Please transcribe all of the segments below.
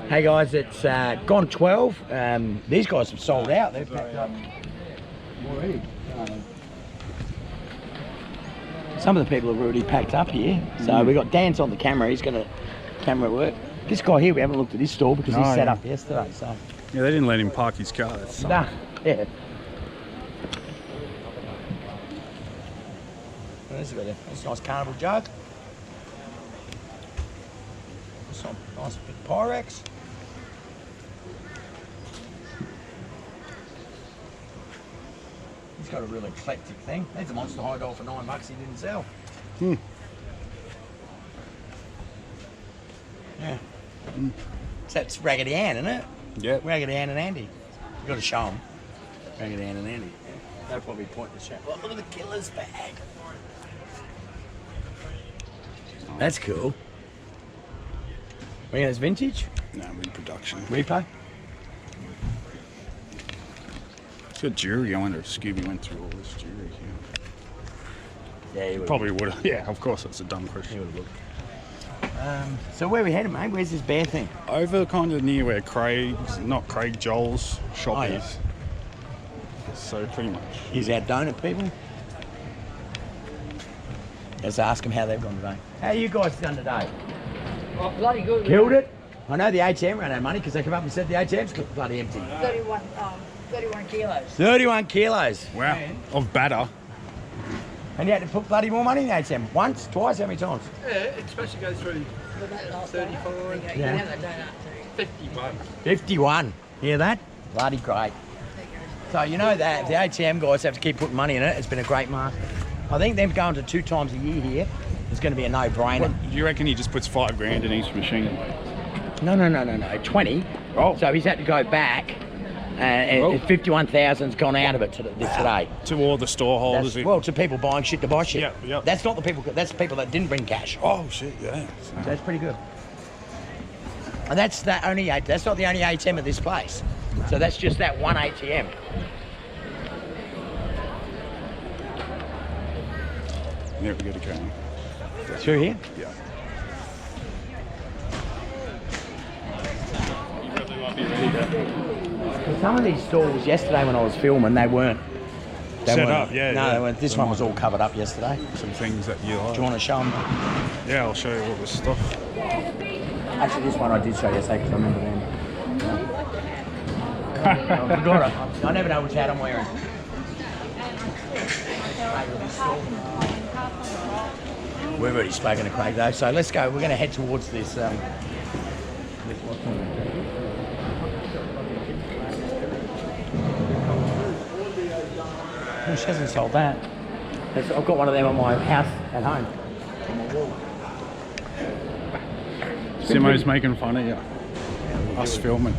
Hey guys, it's gone 12. These guys have sold out. They've packed up already. Some of the people have already packed up here. So we got Dan's on the camera. He's got a camera work. This guy here, we haven't looked at his store because he set up yesterday. So yeah, they didn't let him park his car. Nah, yeah. That's a nice carnival jug. Some nice big Pyrex. He's got a real eclectic thing. That's a Monster High Doll for $9 he didn't sell. Yeah. So that's Raggedy Ann, isn't it? Yeah. Raggedy Ann and Andy. You've got to show them. Raggedy Ann and Andy. They'll probably point the shout. Look at the killer's bag. That's cool. Wait, that's vintage? No, reproduction. Replay? It's got jewelry. I wonder if Scooby went through all this jewelry here. Yeah, he would. Probably would have. Yeah, of course, that's a dumb question. He would have looked. So where are we headed, mate? Where's this bear thing? Over kind of near where Joel's shop is. So pretty much. He's our donut people. Let's ask them how they've gone today. How you guys done today? Oh, bloody good. Killed it? I know the ATM ran out of money because they come up and said the ATM's bloody empty. 31 kilos. 31 kilos. Wow. Of batter. And you had to put bloody more money in the ATM. Once, twice, how many times? Yeah, it's supposed to go through 35, Yeah. 51. 51. Hear that? Bloody great. So you know that if the ATM guys have to keep putting money in it, it's been a great market. I think them going to 2 times a year here is going to be a no-brainer. Do you reckon he just puts $5 grand in each machine? No. 20. Oh. So he's had to go back, and 51,000's gone out of it today. To all the store holders? Well, to people buying shit to buy shit. Yeah. That's not the people. That's the people that didn't bring cash. Oh shit, yeah. So that's pretty good. And that's not the only ATM at this place. So that's just that one ATM. Yeah, we got to go. Through here? Yeah. Some of these stalls yesterday when I was filming, they weren't. Set up, yeah. No, yeah. they weren't. This one was all covered up yesterday. Some things that you like. Do you want to show them? Yeah, I'll show you all the stuff. Actually, this one I did show yesterday because I remember them. I forgot it. I never know which hat I'm wearing. We've already spoken to Craig though, so let's go. We're going to head towards this. Well, she hasn't sold that. I've got one of them on my house at home. On my wall. Simo's making fun of you. Us filming.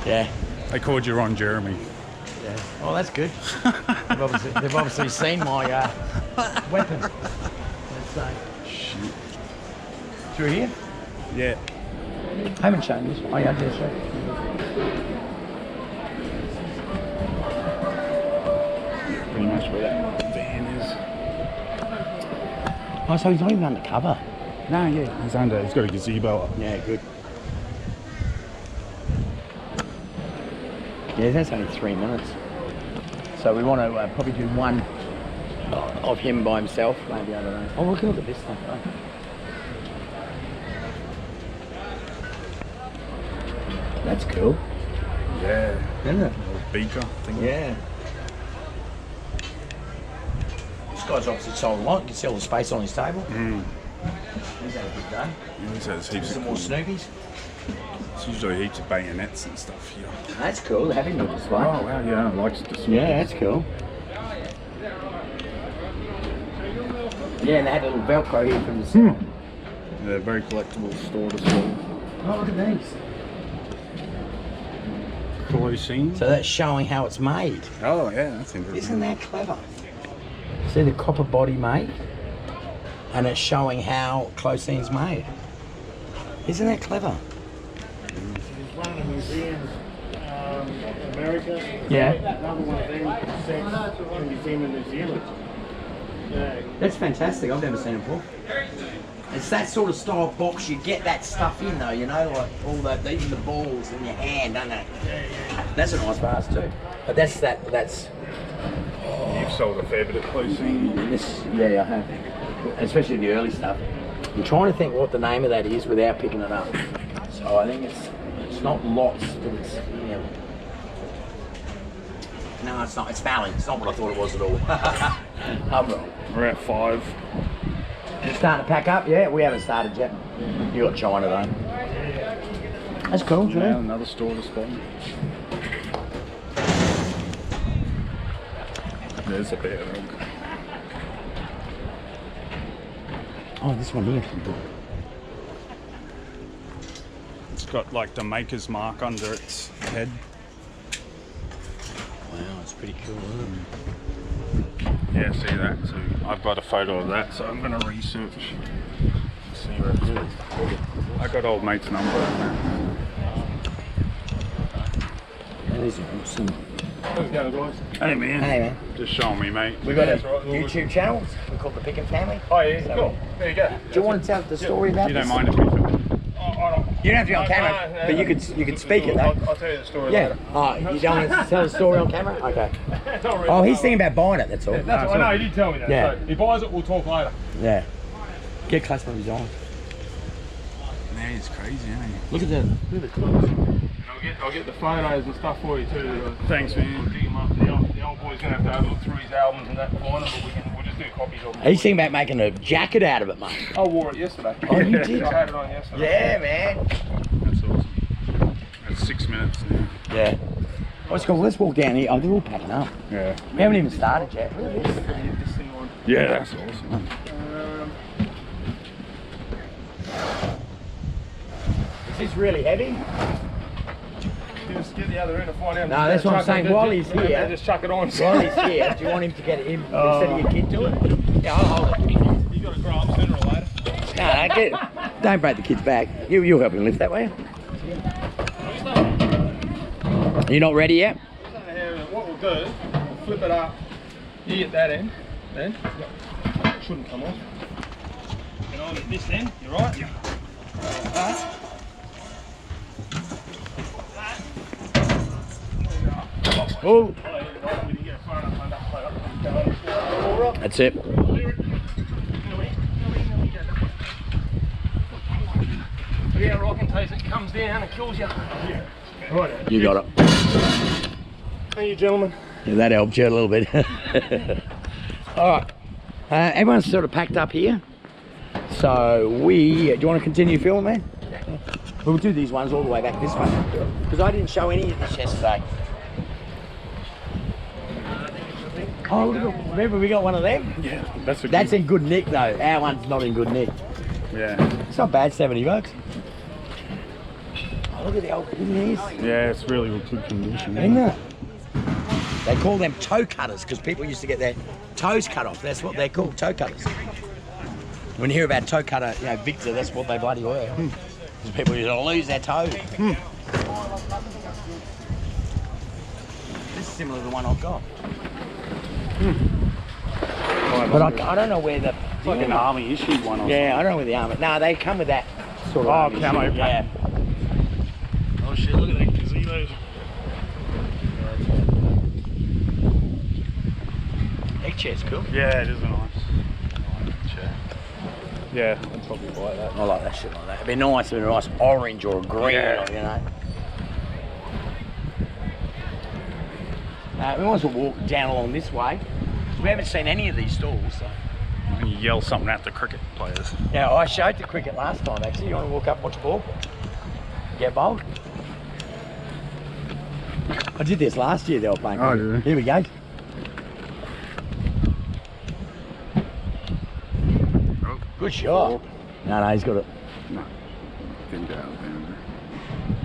Yeah. They called you Ron Jeremy. Yeah. Oh, that's good. they've obviously seen my weapon. Let's say. Shit. Through here? Yeah. I haven't shown this. Oh, yeah, I did show. Pretty much where that van is. Oh, so he's not even undercover. No, yeah. He's under. He's got a gazebo up. Yeah, good. Yeah, that's only 3 minutes. So we want to probably do one of him by himself, maybe, I don't know. Oh, look at this stuff, though. That's cool. Yeah. Isn't it? Little beaker thing. Yeah. This guy's obviously sold a lot. You can see all the space on his table. He's had a good day. He says heaps Some of more Snoopies. It's usually heaps of bayonets and stuff here. That's cool, they're having a display. Oh wow, yeah, I like to display. Yeah, that's cool. Yeah, and they had a little Velcro here from the side. They're very collectible store display. Oh, look at these. Closing. So that's showing how it's made. Oh yeah, that's interesting. Isn't that clever? See the copper body made? And it's showing how closing's made. Isn't that clever? There's one of the museums in America. Yeah. Another one of them in museum in New Zealand. Yeah. That's fantastic. I've never seen it before. It's that sort of style box you get that stuff in though, you know, like all even the balls in your hand, don't they? That's a nice vase too. But that's. You've sold a fair bit of closing. Yeah, I have. Especially the early stuff. I'm trying to think what the name of that is without picking it up. So I think it's not lots, but it's no, it's not. It's valid. It's not what I thought it was at all. I'm wrong. We're at 5. It's starting to pack up, yeah? We haven't started yet. You got China though. That's cool, Yeah, yeah. another store to spot. There's a bear dog. Oh, this one here. It's got like the maker's mark under its head. Wow, it's pretty cool, isn't it? Yeah, see that too. I've got a photo of that, so I'm going to research. See where it's at. I got old mate's number. That is awesome. How's it going, guys? Hey man. Hey man. Just showing me, mate. We've got a That's right, YouTube channel. We're called The Pickett Family. Oh, yeah, So cool. There you go. Do you want to tell the story about You this? don't mind if we film? You don't have to be on camera, no, but you could speak it though. I'll tell you the story Yeah. later. Oh, you don't want to tell the story on camera? Okay. Not really. Oh, he's thinking about buying it, that's all. That's what I know, he did tell me that. Yeah. So he buys it, we'll talk later. Yeah. Get close to his eyes. Man, it's crazy, isn't he? Look at that. Look at the clothes. And I'll get the photos and stuff for you too. Thanks, man. Dig him up. The old boy's going to have to look through his albums and that and find them, but we'll just do copies of them. He's thinking about making a jacket out of it, mate. I wore it yesterday. Oh, you did? I had it on yesterday. Yeah, man. That's awesome. That's 6 minutes now. Yeah. Let's go. Let's walk down here. Oh, they're all packing up. Yeah. We haven't even started yet. Look at this. This thing on. Yeah, that's awesome. Is this really heavy? Just get the other end and find out. No, that's what I'm saying. While he's here, Just chuck it on. while he's here, do you want him to get it in instead of your kid do it? Yeah, I'll hold it. You got to grow up sooner or later. No, don't break the kid's back. You'll help him lift that way. You're not ready yet? What we'll do, we'll flip it up. You get that end, then. It shouldn't come off. And I'll get this end, you right? Yeah. Oh, that's it. Yeah, rock in case it comes down and kills you. Right. You got it. Thank you, gentlemen. Yeah, that helped you a little bit. All right. Everyone's sort of packed up here. So do you want to continue filming, man? Yeah. We'll do these ones all the way back this way. Because I didn't show any of this yesterday. Oh, look, remember we got one of them? Yeah, that's That's in good nick though. Our one's not in good nick. Yeah. It's not bad, 70 bucks. Oh, look at the old kidneys. Yeah, it's really good condition. Isn't it? They call them toe cutters because people used to get their toes cut off. That's what they're called, toe cutters. When you hear about toe cutter, you know, Victor, that's what they bloody were. Because people used to lose their toe. This is similar to the one I've got. But I don't know where the... It's like an army issued one or Yeah, I don't know where the armor... No, they come with that sort of army camo shit, pack. Yeah. Oh shit, look at that gazebo. Egg chair's cool. Yeah, it is a nice chair. Yeah, I'd probably buy that. I like that shit like that. It'd be nice with a nice orange or a green, Yeah. you know. We might as well walk down along this way. We haven't seen any of these stalls. So. And you yell something at the cricket players. Yeah, I showed the cricket last time actually. You want to walk up and watch the ball? Get bowled? I did this last year, they were playing. Oh, did you? Here we go. Oh, Good shot. No, he's got it. no. Didn't go out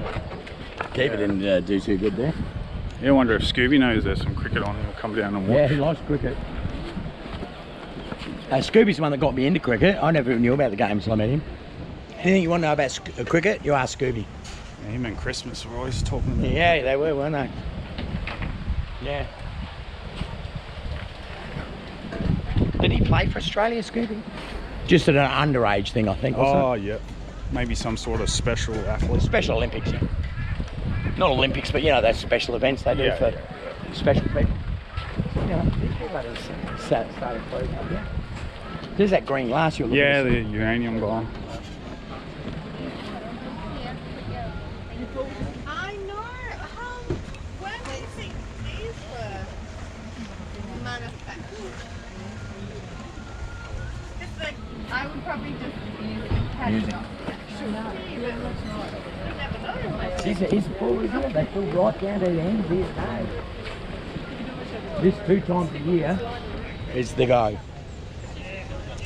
there. Keeper didn't do too good there. Yeah, I wonder if Scooby knows there's some cricket on. He'll come down and watch. Yeah, he likes cricket. Scooby's the one that got me into cricket. I never knew about the game until I met him. Anything you want to know about cricket, you ask Scooby. Yeah, him and Christmas were always talking about Yeah, they were, weren't they? Yeah. Did he play for Australia, Scooby? Just an underage thing, I think. Oh, yeah. Maybe some sort of special athlete. Special Olympics, yeah. Not Olympics, but you know, those special events they do for special people. You know, these people are starting closing up, yeah. There's that green glass you're looking Yeah, at. the uranium guy. I know. When do you think these were manufactured? It's like, I would probably just use it in catalogue. It's full, isn't it? They fill right down to the end here today. This 2 times a year is the go.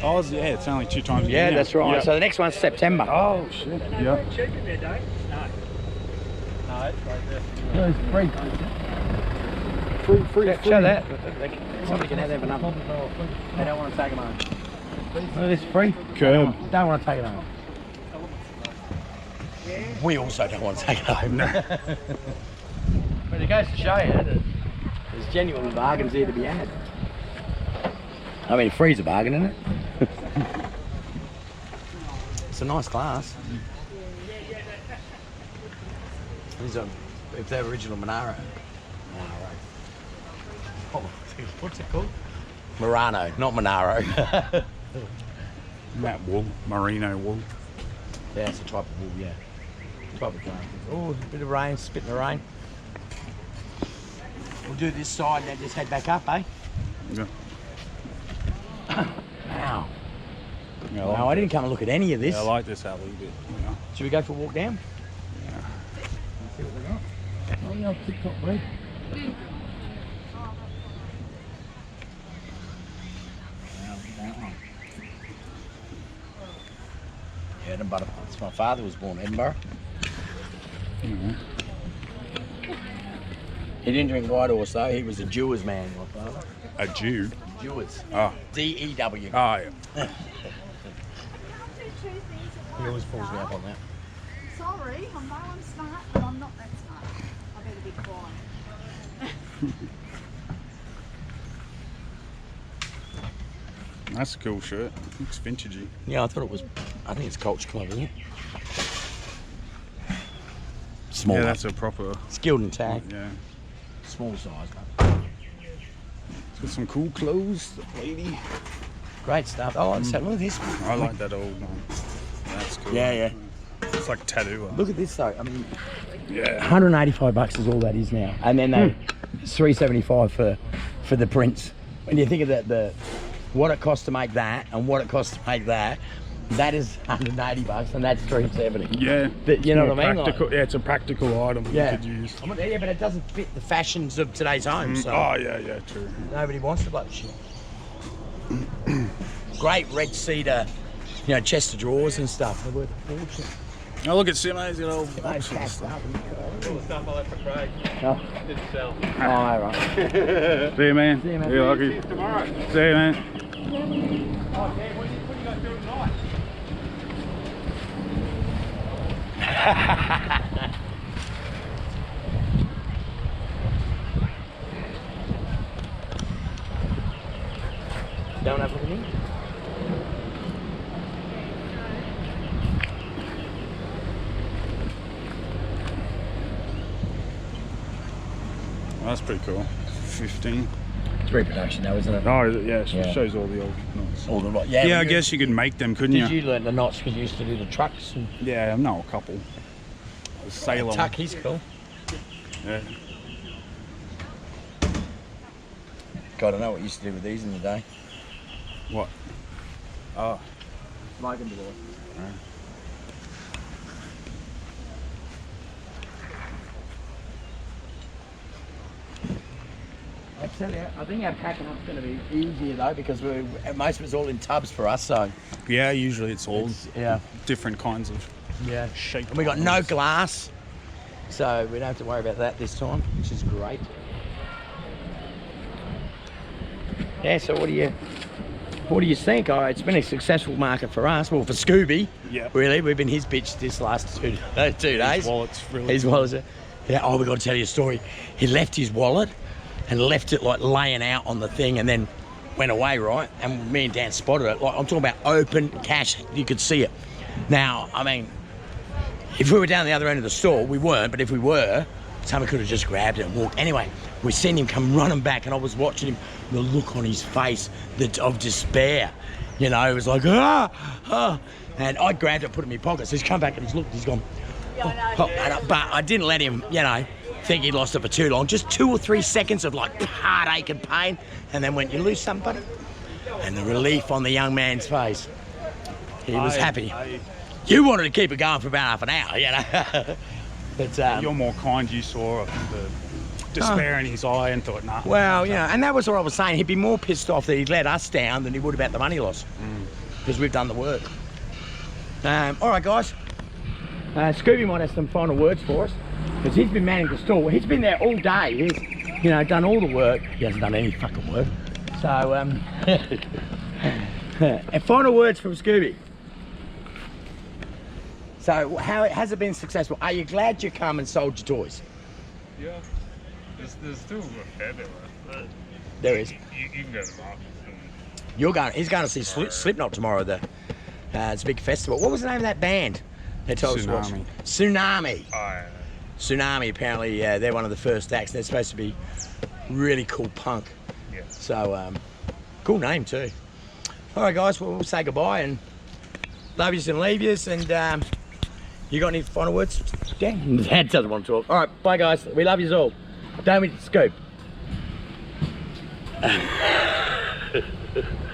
Oh, yeah, it's only 2 times a year. Yeah, that's right. Yeah. So the next one's September. Oh, shit. Yeah. No, it's right there. No, it's free. Free. Show that. Somebody can have that for nothing. They don't want to take them home. Look at this, free. Curb. Don't want to take it home. We also don't want to take it home. But it goes to show you that there's genuine bargains here to be had. I mean, free's a bargain, isn't it? It's a nice glass. These are, if they're original Monaro. Oh, what's it called? Murano, not Monaro. That wool, merino wool. Yeah, it's a type of wool, yeah. Type of glass. Oh, a bit of rain, spit in the rain. We'll do this side and then just head back up, eh? Yeah. Wow. Yeah, No, I didn't come and look at any of this. Yeah, I like this alley bit. Yeah. Should we go for a walk down? Yeah. See what they got. Oh, yeah, TikTok bread. Yeah, Edinburgh. My father was born in Edinburgh. He didn't drink White Horse though. He was a Jewers man, my father. A Jew. Jewers. Oh. D-E-W. Oh, yeah. He always pulls me up on that. Sorry, I know I'm smart, but I'm not that smart. I better be quiet. That's a cool shirt. Looks vintagey. Yeah, I thought it was. I think it's Culture Club, isn't it? Small. Yeah, that's a proper. Skilled and tag. Yeah. Small size, but It's got some cool clothes, the lady. great stuff. Oh, look at this. I like that old one. That's cool. Yeah, yeah. It's like tattoo. Look at this though. I mean, Yeah. 185 bucks is all that is now, and then they 375 for the prints. When you think of the what it costs to make that and what it costs to make that, that is 180 bucks and that's 370. Yeah. But you know what I mean? Practical, yeah, it's a practical item Yeah. you could use. Yeah, but it doesn't fit the fashions of today's home, so Oh, yeah, yeah, true. nobody wants the bloody shit. Great red cedar, you know, chest of drawers and stuff. They're worth a fortune. Oh, look at Simo's got old Those boxes. stacked up. All the stuff I left for Craig. Oh, Didn't sell. right. See you, man. See you, man. You're lucky. Tomorrow. See you, man. Oh, damn, what are you guys doing tonight? Don't have a me. Well, that's pretty cool. 15. It's reproduction now, isn't it? Oh, yeah, it Yeah. shows all the old knots. All the Yeah, I when you- guess you could make them, couldn't Did you? you learn the knots because you used to do the trucks and Yeah, I know a couple. Sailor. tuck? He's cool. Yeah. God, I know what you used to do with these in the day. What? Oh. Smoking boy. I tell you, I think our packing up's going to be easier though because most of it's all in tubs for us. So Yeah, usually it's all yeah, different kinds of yeah. shape. And we got no glass, so we don't have to worry about that this time, which is great. Yeah. So what do you think? Oh, it's been a successful market for us. Well, for Scooby, Yeah. really, we've been his bitch this last two days. His wallet's really His wallet. Yeah. Oh, we got to tell you a story. He left his wallet and left it like laying out on the thing, and then went away, right? And me and Dan spotted it. Like, I'm talking about open cash. You could see it. Now, I mean, if we were down the other end of the store, we weren't, but if we were, someone could have just grabbed it and walked. Anyway, we seen him come running back, and I was watching him, the look on his face of despair. You know, it was like, ah. And I grabbed it, put it in my pocket. So he's come back and he's looked, he's gone, but I didn't let him, you know, think he'd lost it for too long. Just 2 or 3 seconds of like heartache and pain, and then went, you lose somebody? And the relief on the young man's face. He was happy. You wanted to keep it going for about half an hour, you know. But you're more kind. You saw the despair in his eye and thought, nah. Well, you know, and that was what I was saying. He'd be more pissed off that he'd let us down than he would about the money loss, because we've done the work. All right, guys. Scooby might have some final words for us, because he's been manning the store. He's been there all day. He's, you know, done all the work. He hasn't done any fucking work. So, and final words from Scooby. So, how has it been successful? Are you glad you come and sold your toys? Yeah. There's still a fair bit left. There is. You can go to the market. You're going. He's going to see Slipknot tomorrow. It's a big festival. What was the name of that band? They told us Tsunami. Tsunami. Oh, yeah. Tsunami. Apparently, they're one of the first acts. They're supposed to be really cool punk. Yeah. So, cool name too. All right, guys. Well, we'll say goodbye and love yous and leave yous. And you got any final words? Dan? Dad doesn't want to talk. All right, bye, guys. We love yous all. Don't we, Scoop?